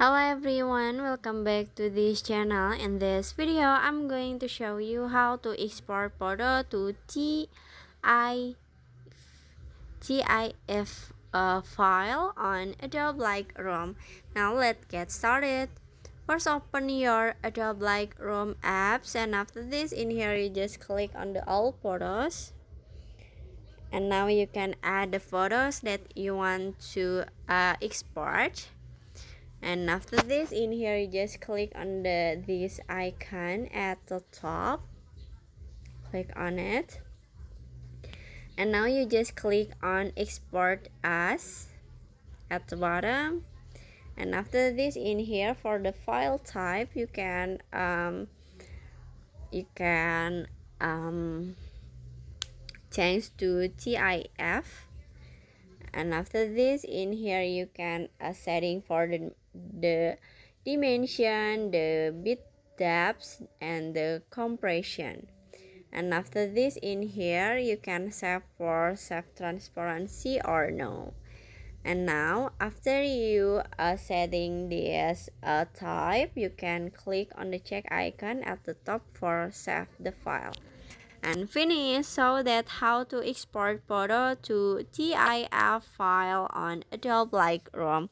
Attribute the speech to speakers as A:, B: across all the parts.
A: Hello everyone, welcome back to this channel. In this video, I'm going to show you how to export photo to TIF file on Adobe Lightroom. Now let's get started. First, open your Adobe Lightroom apps, and after this, in here you just click on the all photos. And now you can add the photos that you want to export. And after this, in here you just click on this icon at the top, click on it, and now you just click on export as at the bottom. And after this, in here for the file type, you can change to TIF. And after this, in here you can setting for the dimension, the bit depth, and the compression. And after this, in here you can save for save transparency or no. And now after you setting this type, you can click on the check icon at the top for save the file and finish. So that's how to export photo to TIF file on Adobe Lightroom.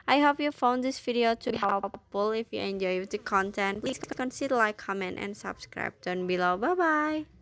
A: I hope you found this video to be helpful. If you enjoyed the content, please consider like, comment, and subscribe down below. Bye bye.